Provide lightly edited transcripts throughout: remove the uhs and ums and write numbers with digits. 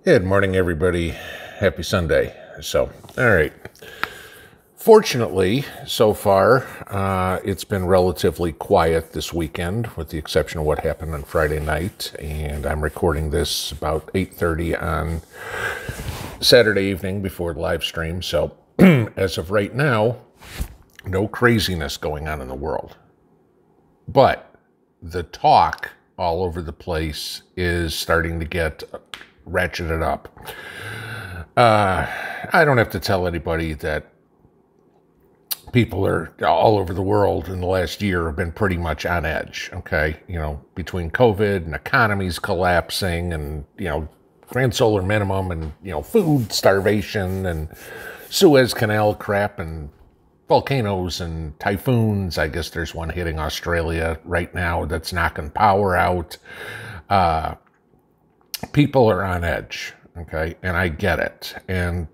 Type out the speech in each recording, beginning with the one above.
Good morning, everybody. Happy Sunday. All right. Fortunately, so far, it's been relatively quiet this weekend, with the exception of what happened on Friday night. And I'm recording this about 8:30 on Saturday evening before the live stream. So as of right now, no craziness going on in the world. But the talk all over the place is starting to get ratcheted up. I don't have to tell anybody that people are all over the world in the last year have been pretty much on edge, okay? You know, between COVID and economies collapsing and, grand solar minimum and, food starvation and Suez Canal crap and volcanoes and typhoons. I guess there's one hitting Australia right now that's knocking power out. People are on edge, okay? And I get it. And,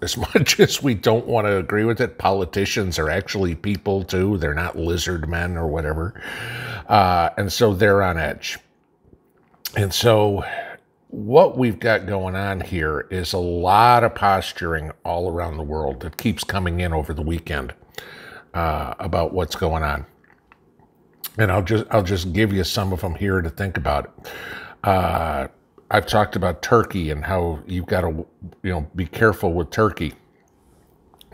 as much as we don't want to agree with it, politicians are actually people too. They're not lizard men or whatever. And so they're on edge. And so what we've got going on here is a lot of posturing all around the world that keeps coming in over the weekend about what's going on. And I'll just give you some of them here to think about it. I've talked about Turkey and how you've got to, be careful with Turkey.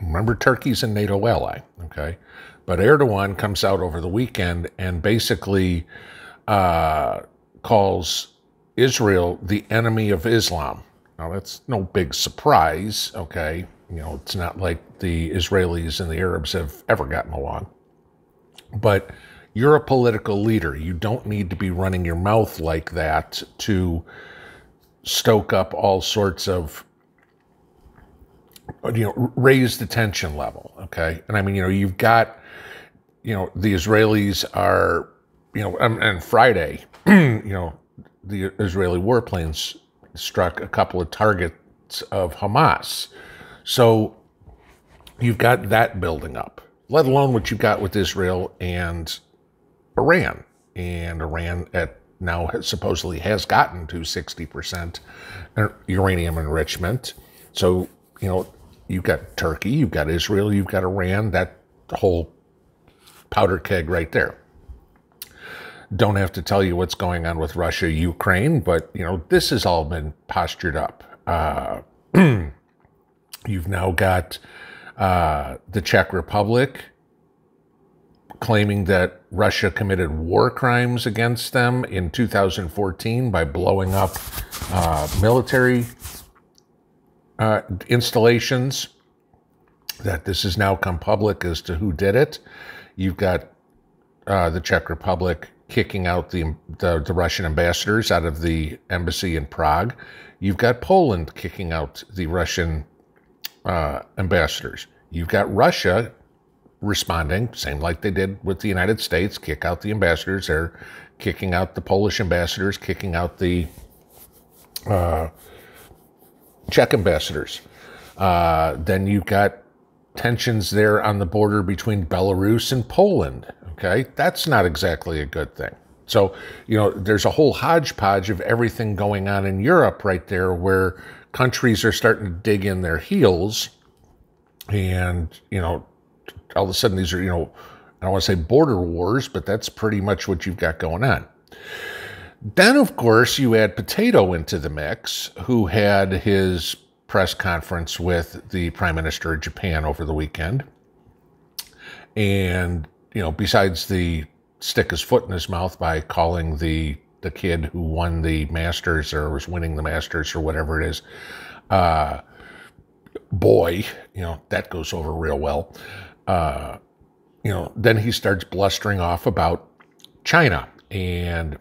Remember, Turkey's a NATO ally, okay? But Erdogan comes out over the weekend and basically calls Israel the enemy of Islam. Now, that's no big surprise, okay? It's not like the Israelis and the Arabs have ever gotten along. But you're a political leader. You don't need to be running your mouth like that to stoke up all sorts of, raise the tension level, okay? And I mean, you've got, the Israelis are, on Friday, the Israeli warplanes struck a couple of targets of Hamas. So you've got that building up, let alone what you've got with Israel and Iran. And Iran now supposedly has gotten to 60% uranium enrichment. So, you've got Turkey, you've got Israel, you've got Iran, that whole powder keg right there. Don't have to tell you what's going on with Russia, Ukraine, but, this has all been postured up. You've now got the Czech Republic claiming that Russia committed war crimes against them in 2014 by blowing up military installations, that this has now come public as to who did it. You've got the Czech Republic kicking out the Russian ambassadors out of the embassy in Prague. You've got Poland kicking out the Russian ambassadors. You've got Russia responding, same like they did with the United States, kick out the ambassadors. They're kicking out the Polish ambassadors, kicking out the Czech ambassadors. Then you've got tensions there on the border between Belarus and Poland, okay? That's not exactly a good thing. So, there's a whole hodgepodge of everything going on in Europe right there where countries are starting to dig in their heels and, all of a sudden these are, I don't want to say border wars, but that's pretty much what you've got going on. Then, of course, you add Potato into the mix, who had his press conference with the Prime Minister of Japan over the weekend. And, besides the stick his foot in his mouth by calling the kid who won the Masters or was winning the Masters or whatever it is, boy, that goes over real well. Then he starts blustering off about China and,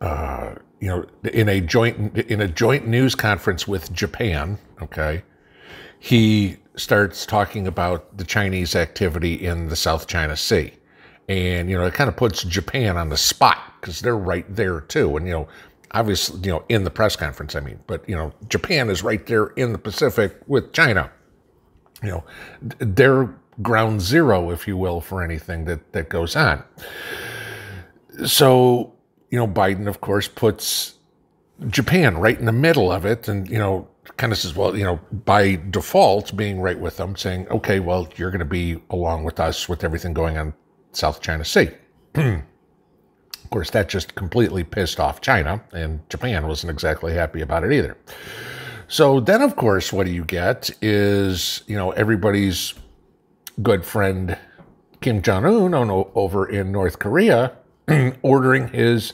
in a joint news conference with Japan, okay, he starts talking about the Chinese activity in the South China Sea. And, it kind of puts Japan on the spot because they're right there too. And, obviously, in the press conference, I mean, but, Japan is right there in the Pacific with China. They're ground zero, if you will, for anything that goes on. So, Biden, of course, puts Japan right in the middle of it, and, kind of says, well, by default, being right with them, saying, okay, well, you're going to be along with us with everything going on South China Sea. Of course, that just completely pissed off China, and Japan wasn't exactly happy about it either. So then, of course, what do you get is, everybody's good friend Kim Jong-un over in North Korea ordering his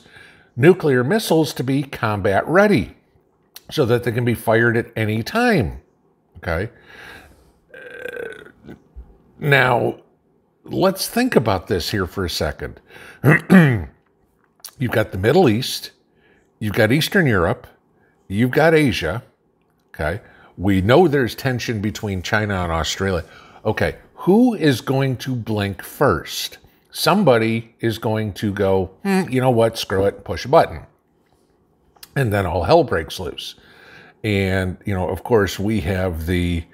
nuclear missiles to be combat ready so that they can be fired at any time. Okay? Now, let's think about this here for a second. You've got the Middle East, you've got Eastern Europe, you've got Asia. Okay? We know there's tension between China and Australia. Okay, who is going to blink first? Somebody is going to go, you know what, screw it, push a button. And then all hell breaks loose. And, of course, we have the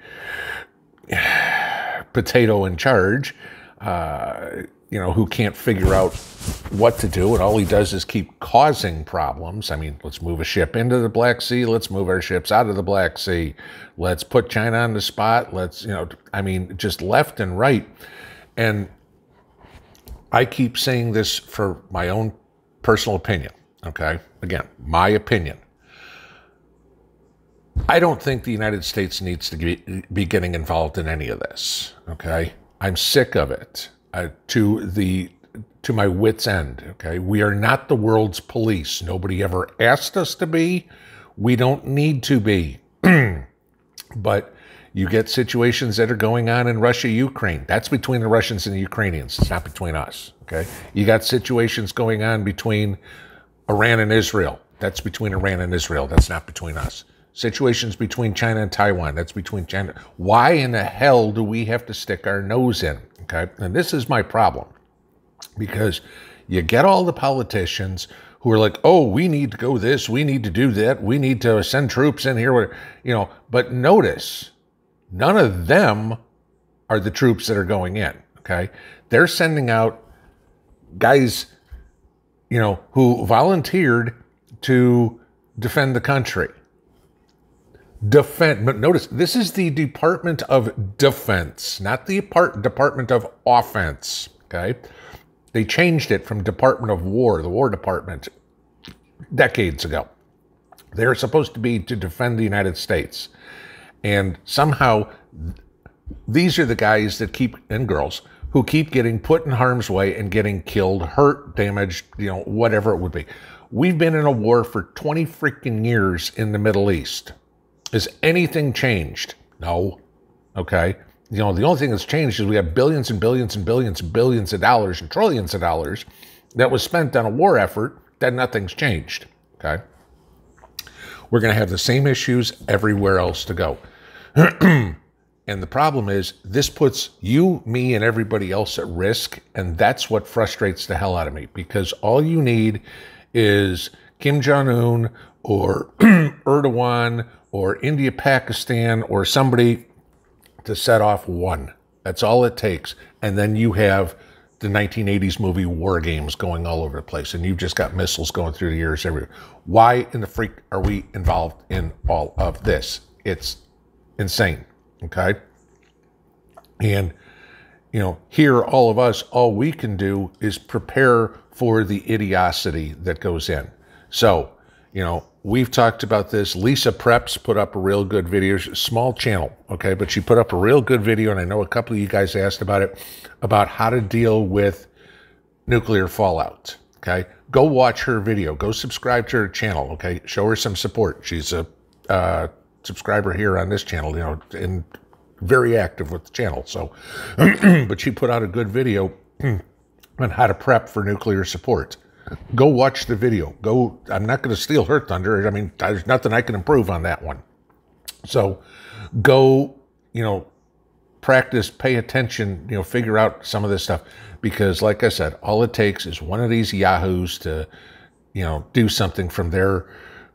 potato in charge, who can't figure out what to do. And all he does is keep causing problems. I mean, let's move a ship into the Black Sea. Let's move our ships out of the Black Sea. Let's put China on the spot. Let's, just left and right. And I keep saying this for my own personal opinion, okay? Again, my opinion. I don't think the United States needs to be getting involved in any of this, okay? I'm sick of it to my wit's end, okay? We are not the world's police. Nobody ever asked us to be. We don't need to be. But you get situations that are going on in Russia, Ukraine. That's between the Russians and the Ukrainians. It's not between us, okay? You got situations going on between Iran and Israel. That's between Iran and Israel. That's not between us. Situations between China and Taiwan. That's between China. Why in the hell do we have to stick our nose in, okay? And this is my problem. Because you get all the politicians who are like, oh, we need to go this, we need to do that, we need to send troops in here, but notice, none of them are the troops that are going in, okay? They're sending out guys, who volunteered to defend the country. But notice, this is the Department of Defense, not the Department of Offense, okay? They changed it from Department of War, the War Department, decades ago. They're supposed to be to defend the United States. And somehow, these are the guys that and girls, who keep getting put in harm's way and getting killed, hurt, damaged, whatever it would be. We've been in a war for 20 freaking years in the Middle East. Has anything changed? No. Okay. The only thing that's changed is we have billions and billions and billions and billions of dollars and trillions of dollars that was spent on a war effort that nothing's changed. Okay. We're going to have the same issues everywhere else to go. And the problem is this puts you, me, and everybody else at risk. And that's what frustrates the hell out of me, because all you need is Kim Jong-un or Erdogan or India, Pakistan, or somebody to set off one. That's all it takes. And then you have the 1980s movie War Games going all over the place, and you've just got missiles going through the air everywhere. Why in the freak are we involved in all of this? It's insane, okay? And, here, all of us, all we can do is prepare for the idiocy that goes in. So, we've talked about this. Lisa Preps put up a real good video, small channel, okay? But she put up a real good video, and I know a couple of you guys asked about it, about how to deal with nuclear fallout, okay? Go watch her video. Go subscribe to her channel, okay? Show her some support. She's a subscriber here on this channel, and very active with the channel. So, but she put out a good video on how to prep for nuclear support. Go watch the video. I'm not going to steal her thunder. I mean, there's nothing I can improve on that one. So go, practice, pay attention, figure out some of this stuff. Because like I said, all it takes is one of these yahoos to, do something from their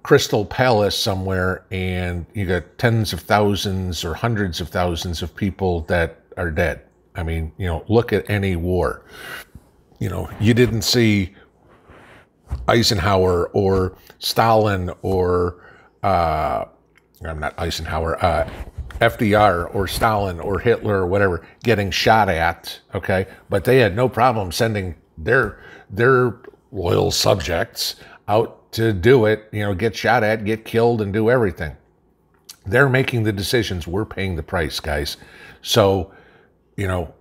crystal palace somewhere, and you got tens of thousands or hundreds of thousands of people that are dead. I mean, look at any war. You didn't see Eisenhower or Stalin or I'm not Eisenhower, FDR or Stalin or Hitler or whatever getting shot at, okay? But they had no problem sending their loyal subjects out to do it, you know, get shot at, get killed, and do everything. They're making the decisions. We're paying the price, guys. So, you know,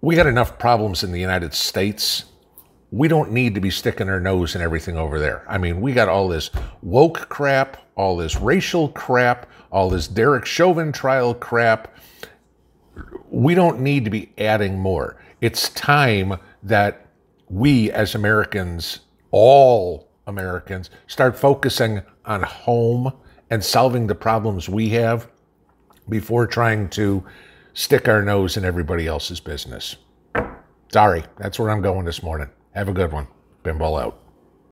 we got enough problems in the United States. We don't need to be sticking our nose in everything over there. I mean, we got all this woke crap, all this racial crap, all this Derek Chauvin trial crap. We don't need to be adding more. It's time that we as Americans, all Americans, start focusing on home and solving the problems we have before trying to stick our nose in everybody else's business. Sorry, that's where I'm going this morning. Have a good one. Pinball out.